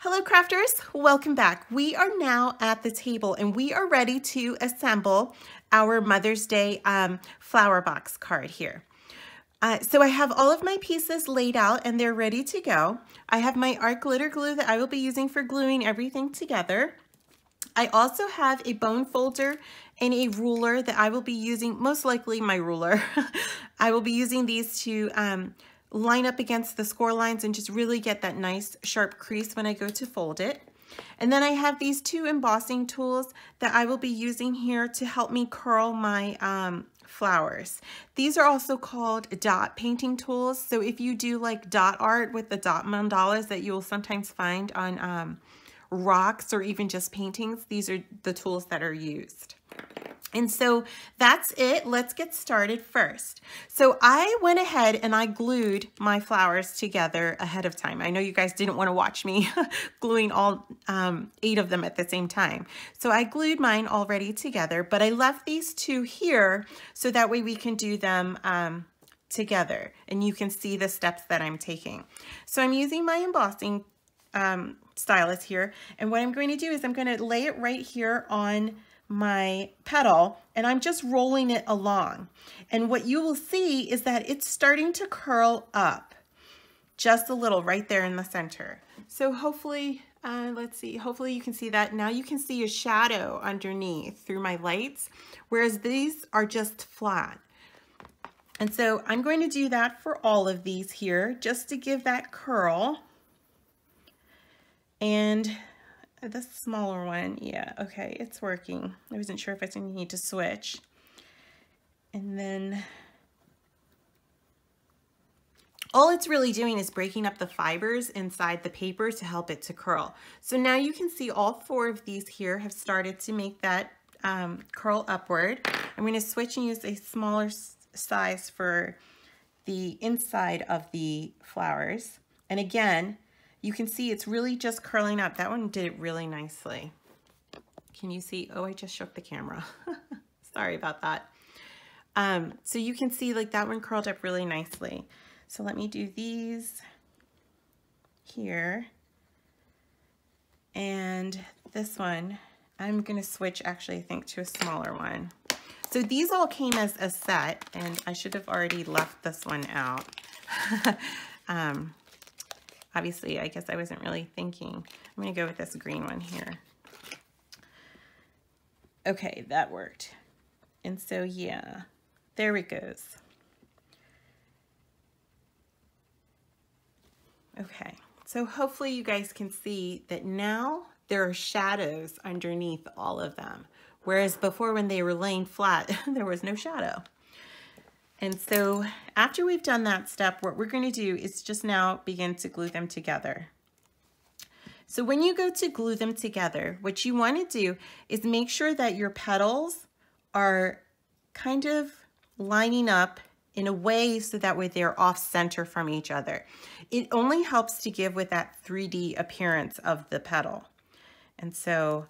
Hello crafters, welcome back. We are now at the table and we are ready to assemble our Mother's Day flower box card here. So I have all of my pieces laid out and they're ready to go. I have my art glitter glue that I will be using for gluing everything together. I also have a bone folder and a ruler that I will be using, most likely my ruler. I will be using these to line up against the score lines and just really get that nice sharp crease when I go to fold it. And then I have these two embossing tools that I will be using here to help me curl my flowers. These are also called dot painting tools. So if you do like dot art with the dot mandalas that you will sometimes find on rocks or even just paintings, these are the tools that are used. And so that's it. Let's get started first. So I went ahead and I glued my flowers together ahead of time. I know you guys didn't want to watch me gluing all 8 of them at the same time. So I glued mine already together, but I left these 2 here so that way we can do them together and you can see the steps that I'm taking. So I'm using my embossing stylus here, and what I'm going to do is I'm going to lay it right here on my petal and I'm just rolling it along, and what you will see is that it's starting to curl up just a little right there in the center. So hopefully let's see, hopefully you can see that. Now you can see a shadow underneath through my lights, whereas these are just flat. And so I'm going to do that for all of these here just to give that curl. And the smaller one, yeah, okay, it's working. I wasn't sure if I was going to need to switch. And then all it's really doing is breaking up the fibers inside the paper to help it to curl. So now you can see all 4 of these here have started to make that curl upward. I'm going to switch and use a smaller size for the inside of the flowers. And again, you can see it's really just curling up. That one did it really nicely. Can you see? Oh, I just shook the camera. Sorry about that. So you can see like that one curled up really nicely. So let me do these here. And this one, I'm gonna switch actually, I think, to a smaller one. So these all came as a set, and I should have already left this one out. Obviously, I guess I wasn't really thinking. I'm gonna go with this green one here. Okay, that worked. And so, yeah, there it goes. Okay, so hopefully you guys can see that now there are shadows underneath all of them. Whereas before when they were laying flat, there was no shadow. And so after we've done that step, what we're going to do is just now begin to glue them together. So when you go to glue them together, what you want to do is make sure that your petals are kind of lining up in a way so that way they're off center from each other. It only helps to give with that 3D appearance of the petal. And so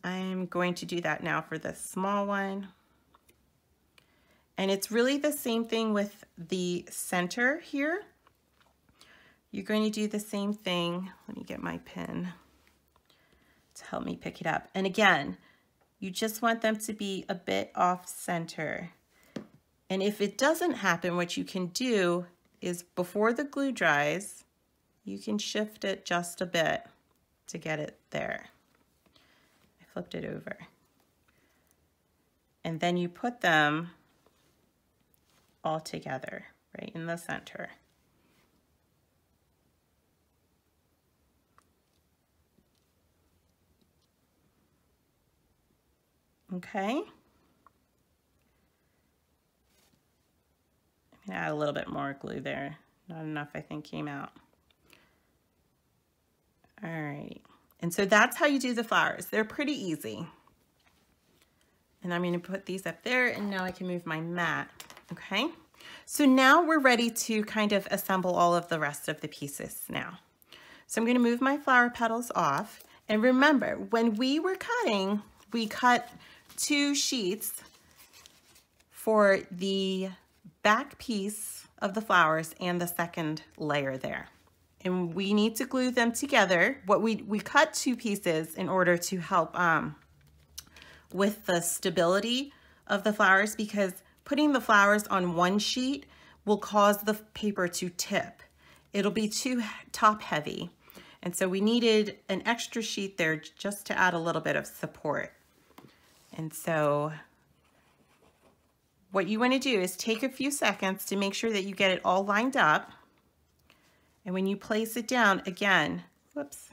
I'm going to do that now for the small one. And it's really the same thing with the center here. You're going to do the same thing. Let me get my pen to help me pick it up. And again, you just want them to be a bit off center. And if it doesn't happen, what you can do is before the glue dries, you can shift it just a bit to get it there. I flipped it over. And then you put them all together right in the center. Okay. I'm gonna add a little bit more glue there. Not enough, I think, came out. All right. And so that's how you do the flowers. They're pretty easy. And I'm going to put these up there, and now I can move my mat. Okay, so now we're ready to kind of assemble all of the rest of the pieces now. So I'm going to move my flower petals off. And remember, when we were cutting, we cut 2 sheets for the back piece of the flowers and the second layer there. and we need to glue them together. We cut 2 pieces in order to help with the stability of the flowers, because putting the flowers on one sheet will cause the paper to tip. It'll be too top heavy. And so we needed an extra sheet there just to add a little bit of support. And so what you want to do is take a few seconds to make sure that you get it all lined up. And when you place it down, again, whoops,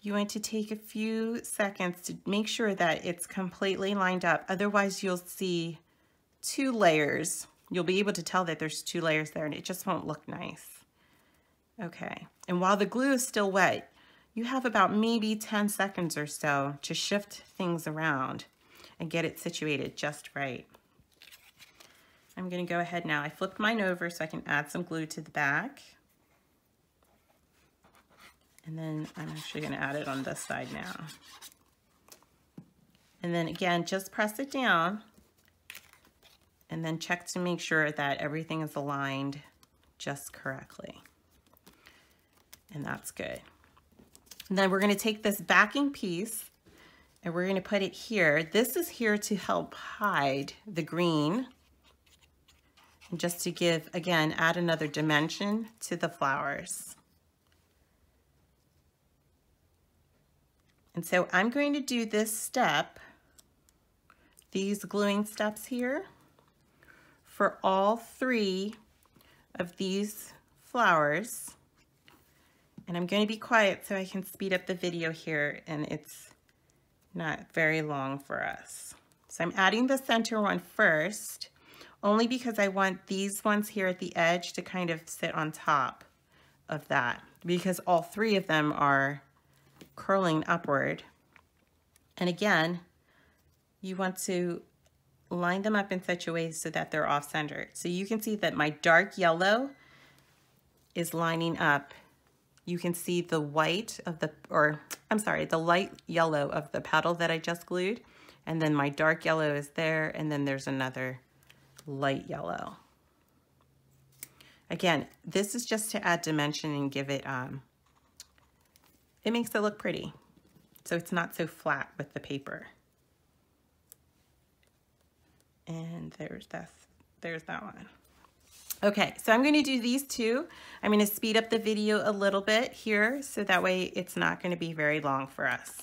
you want to take a few seconds to make sure that it's completely lined up. Otherwise, you'll see 2 layers. You'll be able to tell that there's 2 layers there, and it just won't look nice. Okay, and while the glue is still wet, you have about maybe 10 seconds or so to shift things around and get it situated just right. I'm gonna go ahead now. I flipped mine over so I can add some glue to the back. And then I'm actually gonna add it on this side now. And then again, just press it down and then check to make sure that everything is aligned just correctly. And that's good. And then we're gonna take this backing piece and we're gonna put it here. This is here to help hide the green and just to give, again, add another dimension to the flowers. And so I'm going to do this step, these gluing steps here, for all 3 of these flowers. And I'm going to be quiet so I can speed up the video here, and it's not very long for us. So I'm adding the center one first, only because I want these ones here at the edge to kind of sit on top of that, because all 3 of them are curling upward. And again, you want to line them up in such a way so that they're off-centered. So you can see that my dark yellow is lining up. You can see the white of the, or I'm sorry, the light yellow of the petal that I just glued. And then my dark yellow is there, and then there's another light yellow. Again, this is just to add dimension and give it, it makes it look pretty. So it's not so flat with the paper. And there's that one. Okay, so I'm going to do these 2. I'm going to speed up the video a little bit here so that way it's not going to be very long for us.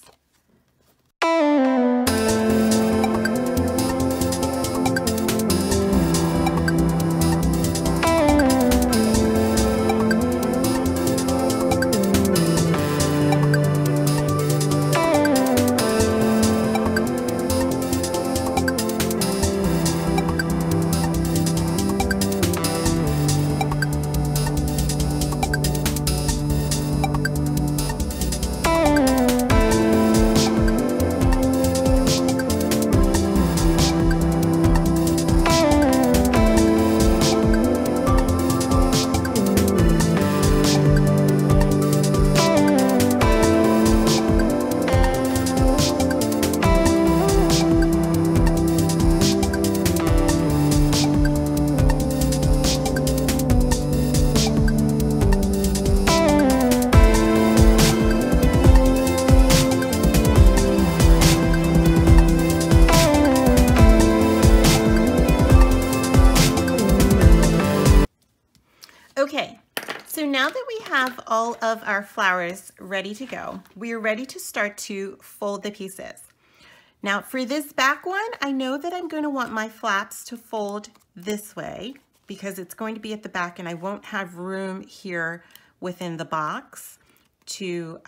Okay, so now that we have all of our flowers ready to go, we are ready to start to fold the pieces. Now for this back one, I know that I'm going to want my flaps to fold this way because it's going to be at the back and I won't have room here within the box to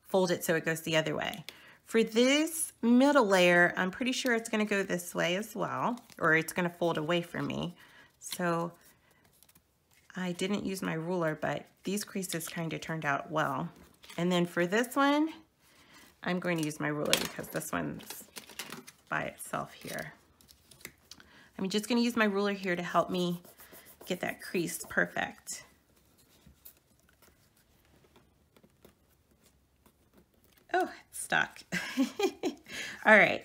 fold it so it goes the other way. For this middle layer, I'm pretty sure it's going to go this way as well, or it's going to fold away from me. So I didn't use my ruler, but these creases kind of turned out well. And then for this one, I'm going to use my ruler because this one's by itself here. I'm just going to use my ruler here to help me get that crease perfect. Oh, it's stuck. All right,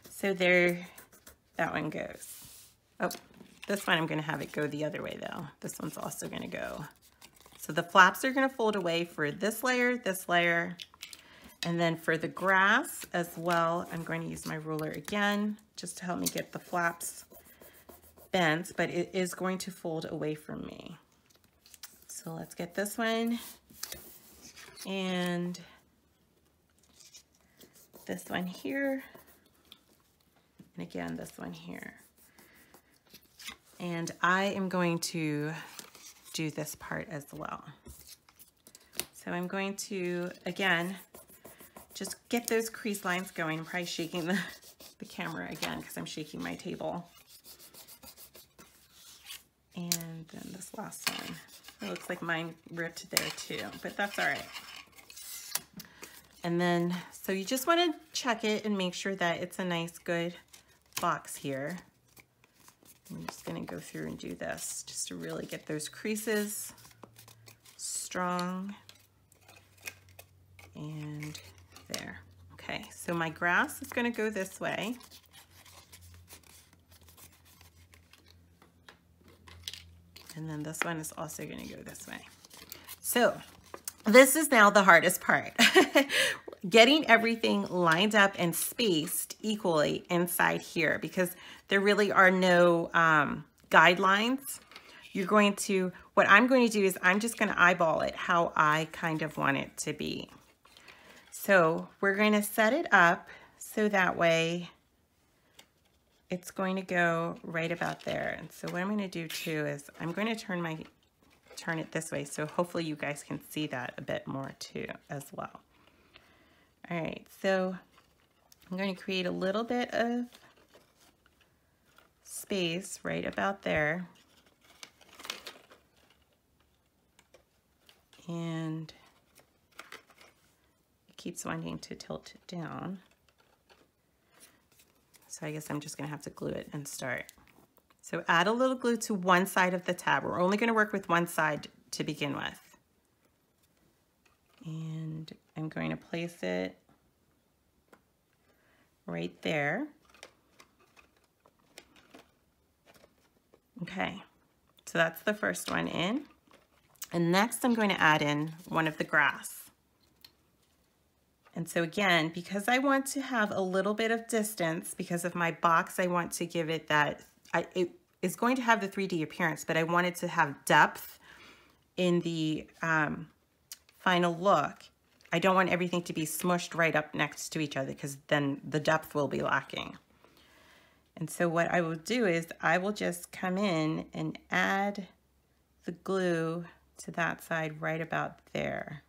so there, that one goes. Oh, This one I'm going to have it go the other way though. This one's also going to go. So the flaps are going to fold away for this layer, and then for the grass as well, I'm going to use my ruler again just to help me get the flaps bent, but it is going to fold away from me. So let's get this one and this one here, and again this one here. And I am going to do this part as well. So I'm going to, again, just get those crease lines going. I'm probably shaking the camera again because I'm shaking my table. And then this last one. It looks like mine ripped there too, but that's all right. And then, so you just want to check it and make sure that it's a nice, good box here. I'm just going to go through and do this just to really get those creases strong. And there. Okay, so my grass is going to go this way. And then this one is also going to go this way. So this is now the hardest part. Getting everything lined up and spaced equally inside here, because there really are no guidelines. What I'm going to do is I'm just going to eyeball it how I kind of want it to be. So we're going to set it up so that way it's going to go right about there. And so what I'm going to do too is I'm going to turn it this way, so hopefully you guys can see that a bit more too as well. All right, so I'm going to create a little bit of space right about there. And it keeps wanting to tilt it down. So I guess I'm just going to have to glue it and start. So add a little glue to one side of the tab. We're only going to work with one side to begin with. And I'm going to place it right there. Okay, so that's the first one in. And next I'm going to add in one of the grass. And so again, because I want to have a little bit of distance, because of my box, I want to give it that, it is going to have the 3D appearance, but I want it to have depth in the final look. I don't want everything to be smushed right up next to each other because then the depth will be lacking. And so what I will do is I will just come in and add the glue to that side right about there.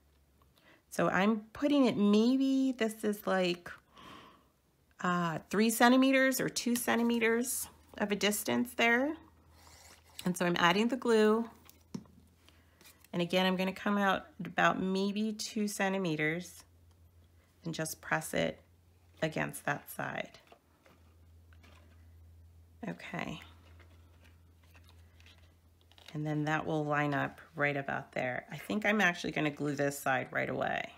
So I'm putting it, maybe this is like 3 centimeters or 2 centimeters of a distance there. And so I'm adding the glue. And again, I'm going to come out about maybe 2 centimeters and just press it against that side. Okay. And then that will line up right about there. I think I'm actually going to glue this side right away.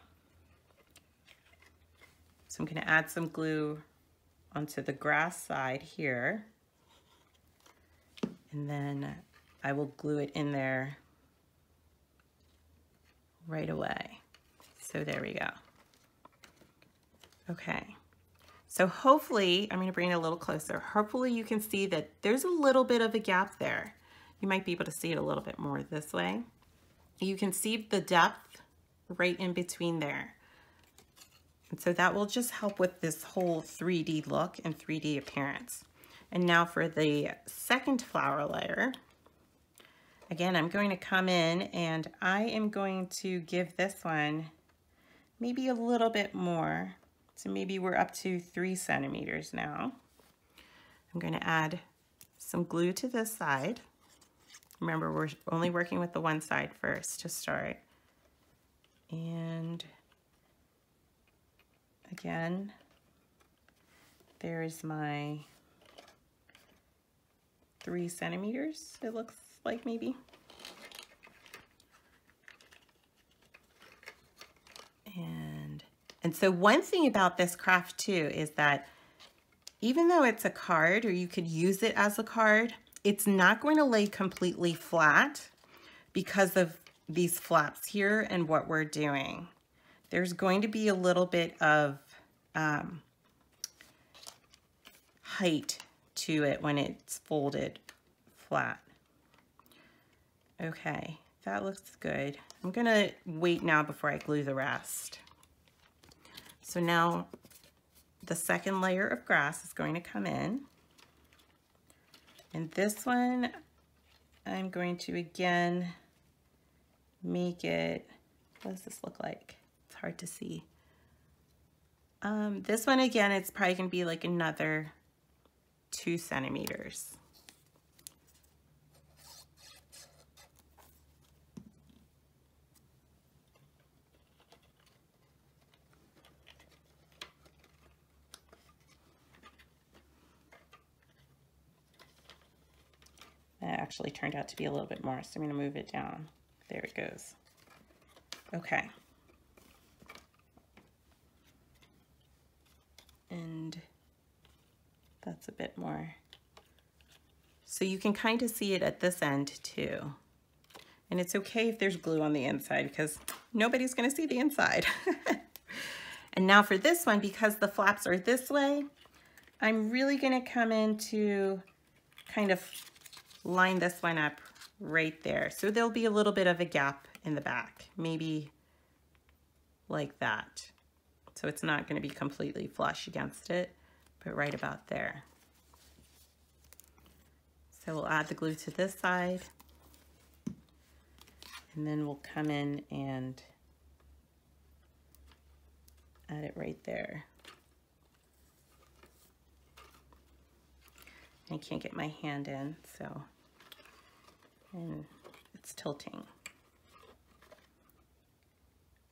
So I'm going to add some glue onto the grass side here. And then I will glue it in there right away. So there we go. Okay. So hopefully, I'm going to bring it a little closer. Hopefully you can see that there's a little bit of a gap there. You might be able to see it a little bit more this way. You can see the depth right in between there. And so that will just help with this whole 3D look and 3D appearance. And now for the second flower layer, again, I'm going to come in and I am going to give this one maybe a little bit more. So maybe we're up to 3 centimeters now. I'm going to add some glue to this side. Remember, we're only working with the one side first to start. And again, there's my 3 centimeters, it looks like maybe. And so one thing about this craft too is that even though it's a card, or you could use it as a card, it's not going to lay completely flat because of these flaps here and what we're doing. There's going to be a little bit of height to it when it's folded flat. Okay, that looks good. I'm gonna wait now before I glue the rest. So now the second layer of grass is going to come in. And this one, I'm going to again make it, what does this look like? It's hard to see. This one again, it's probably gonna be like another 2 centimeters. That actually turned out to be a little bit more, so I'm going to move it down. There it goes. Okay. And that's a bit more. So you can kind of see it at this end too. And it's okay if there's glue on the inside because nobody's going to see the inside. And now for this one, because the flaps are this way, I'm really going to come in to kind of line this one up right there. So there'll be a little bit of a gap in the back, maybe like that. So it's not going to be completely flush against it, but right about there. So we'll add the glue to this side, and then we'll come in and add it right there. I can't get my hand in, so, and it's tilting.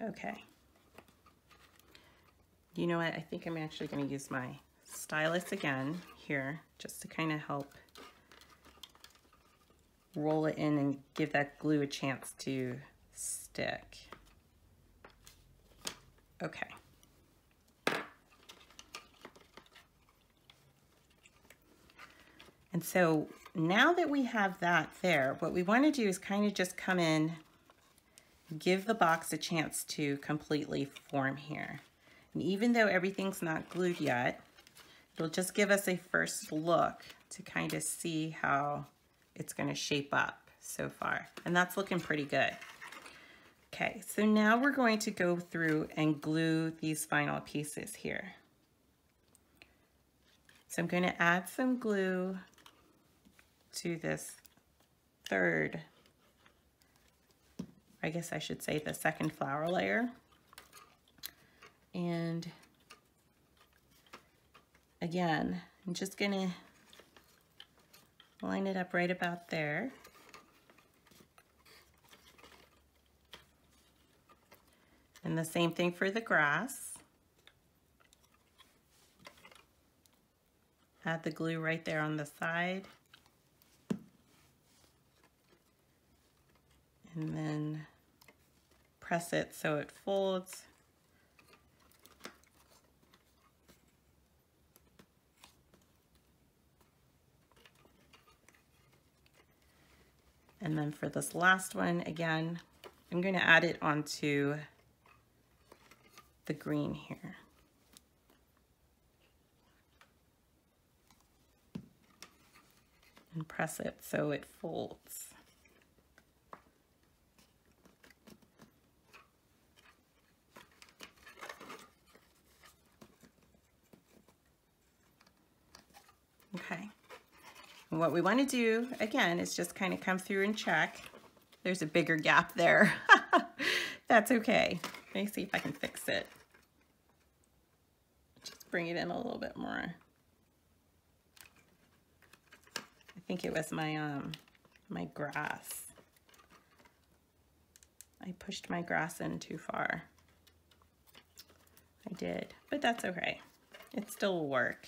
Okay. You know what, I think I'm actually going to use my stylus again here, just to kind of help roll it in and give that glue a chance to stick. Okay. And so now that we have that there, what we want to do is kind of just come in, give the box a chance to completely form here. And even though everything's not glued yet, it'll just give us a first look to kind of see how it's going to shape up so far. And that's looking pretty good. Okay, so now we're going to go through and glue these final pieces here. So I'm going to add some glue to this third, I guess I should say the second flower layer. And again, I'm just going to line it up right about there. And the same thing for the grass. Add the glue right there on the side. And then press it so it folds. And then for this last one, again, I'm going to add it onto the green here. And press it so it folds. Okay. And what we want to do, again, is just kind of come through and check. There's a bigger gap there. That's okay. Let me see if I can fix it. Just bring it in a little bit more. I think it was my my grass. I pushed my grass in too far. I did, but that's okay. It still will work.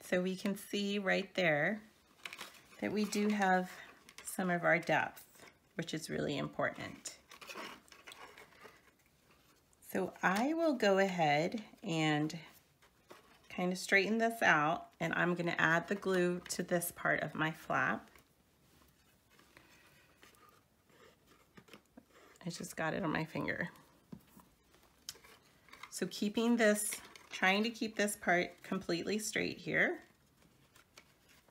So we can see right there that we do have some of our depth, which is really important. So I will go ahead and kind of straighten this out, and I'm going to add the glue to this part of my flap. I just got it on my finger. So keeping this, trying to keep this part completely straight here.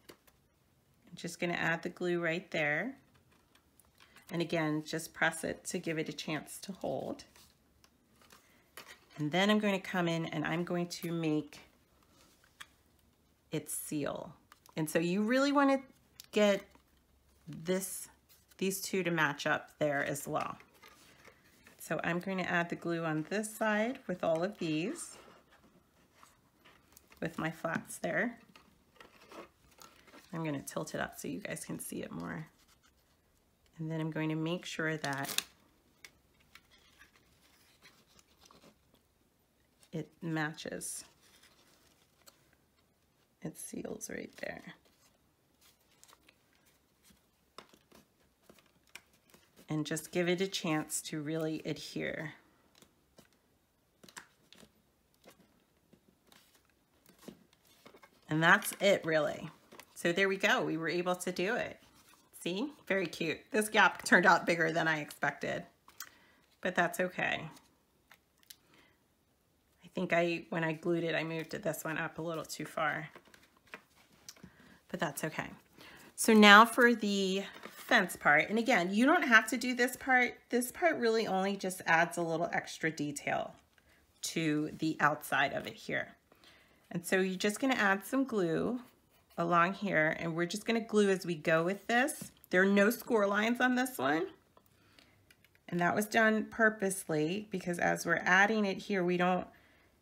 I'm just going to add the glue right there. And again, just press it to give it a chance to hold. And then I'm going to come in and I'm going to make it seal. And so you really want to get these two to match up there as well. So I'm going to add the glue on this side with all of these, with my flats there. I'm going to tilt it up so you guys can see it more. And then I'm going to make sure that it matches. It seals right there. And just give it a chance to really adhere. And that's it, really. So there we go. We were able to do it. See? Very cute. This gap turned out bigger than I expected, but that's okay. I think when I glued it, I moved this one up a little too far, but that's okay. So now for the fence part, and again, you don't have to do this part. This part really only just adds a little extra detail to the outside of it here. And so you're just gonna add some glue along here, and we're just gonna glue as we go with this. There are no score lines on this one. And that was done purposely because as we're adding it here, we don't,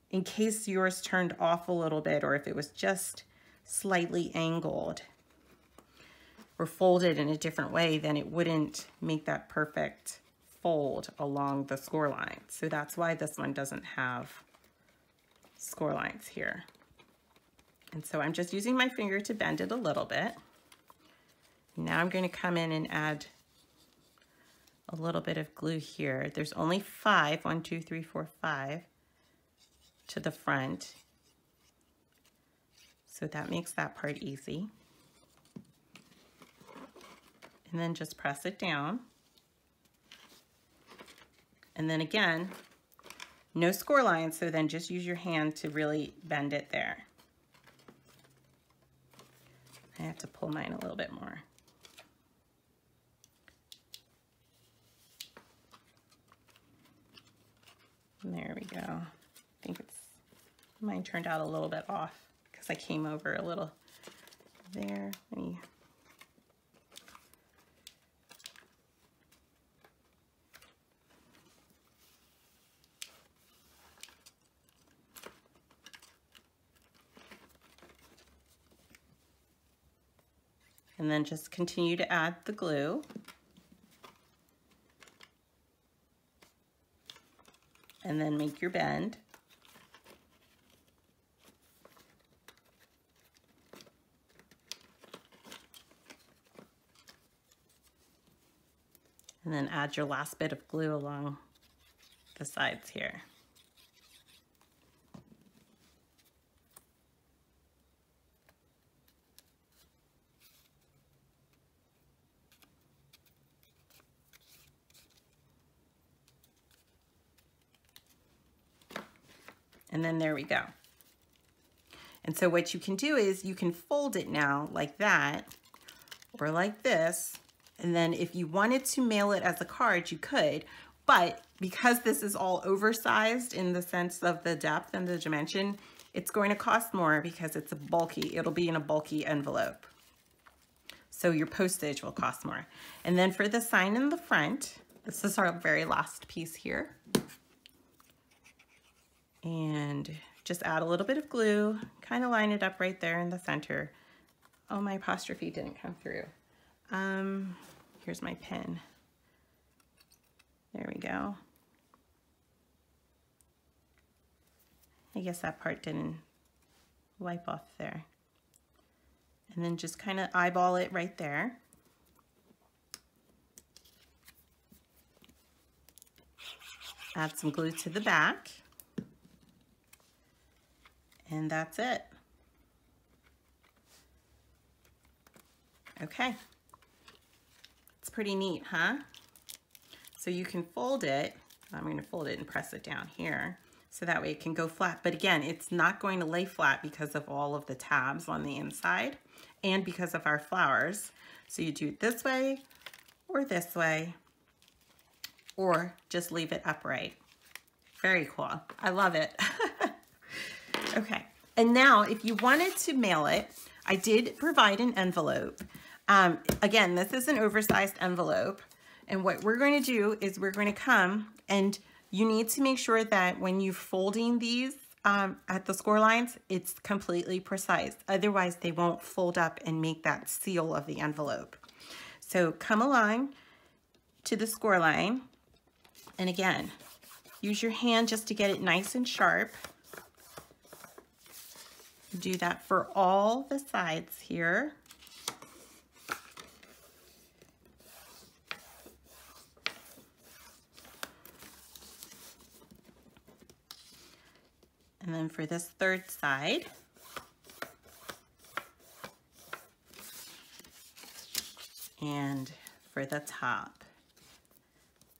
in case yours turned off a little bit or if it was just slightly angled or folded in a different way, then it wouldn't make that perfect fold along the score line. So that's why this one doesn't have score lines here. And so I'm just using my finger to bend it a little bit. Now I'm going to come in and add a little bit of glue here. There's only 5, 1, 2, 3, 4, 5 to the front. So that makes that part easy. And then just press it down. And then again, no score lines, so then just use your hand to really bend it there. I have to pull mine a little bit more. And there we go. I think mine turned out a little bit off because I came over a little there. And then just continue to add the glue. And then make your bend. And then add your last bit of glue along the sides here. And then there we go. And so what you can do is you can fold it now like that or like this. And then if you wanted to mail it as a card, you could. But because this is all oversized in the sense of the depth and the dimension, it's going to cost more because it's it'll be in a bulky envelope. So your postage will cost more. And then for the sign in the front, this is our very last piece here. And just add a little bit of glue, kind of line it up right there in the center. Oh, my apostrophe didn't come through. Here's my pen. There we go. I guess that part didn't wipe off there. and then just kind of eyeball it right there. Add some glue to the back, and that's it. Okay, it's pretty neat, huh? So you can fold it. I'm going to fold it and press it down here so that way it can go flat. But again, it's not going to lay flat because of all of the tabs on the inside and because of our flowers. So you do it this way or just leave it upright. Very cool. I love it. Okay, and now if you wanted to mail it, I did provide an envelope. Again, this is an oversized envelope. And what we're going to do is we're going to come, and you need to make sure that when you're folding these at the score lines, it's completely precise. Otherwise, they won't fold up and make that seal of the envelope. So come along to the score line. And again, use your hand just to get it nice and sharp. Do that for all the sides here. And then for this third side, and for the top,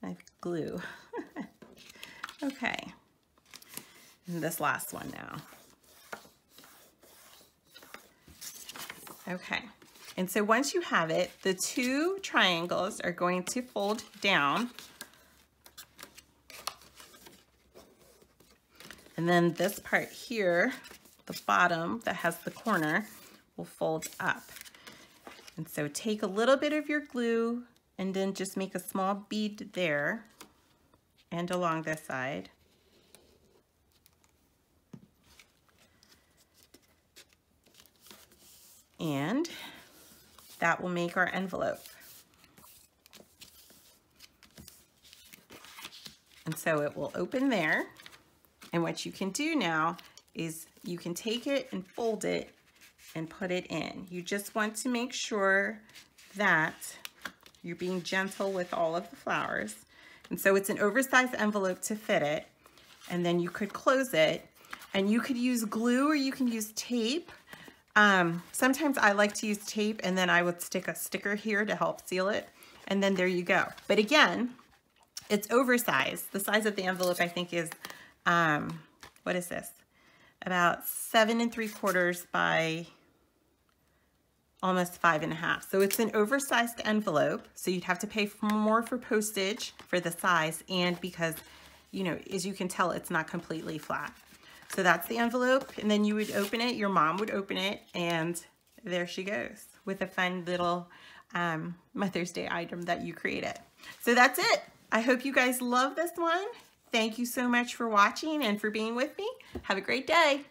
I have glue. Okay, and this last one now. Okay, and so once you have it, the two triangles are going to fold down. And then this part here, the bottom that has the corner, will fold up. And so take a little bit of your glue and then just make a small bead there and along this side. And that will make our envelope. And so it will open there. And what you can do now is you can take it and fold it and put it in. You just want to make sure that you're being gentle with all of the flowers. And so it's an oversized envelope to fit it. And then you could close it, and you could use glue or you can use tape. Sometimes I like to use tape, and then I would stick a sticker here to help seal it. And then there you go. But again, it's oversized. The size of the envelope, I think, is what is this? About 7 3/4 by almost 5 1/2. So it's an oversized envelope. So you'd have to pay more for postage for the size, and because, you know, as you can tell, it's not completely flat. So that's the envelope, and then you would open it, your mom would open it, and there she goes with a fun little Mother's Day item that you created. So that's it. I hope you guys love this one. Thank you so much for watching and for being with me. Have a great day.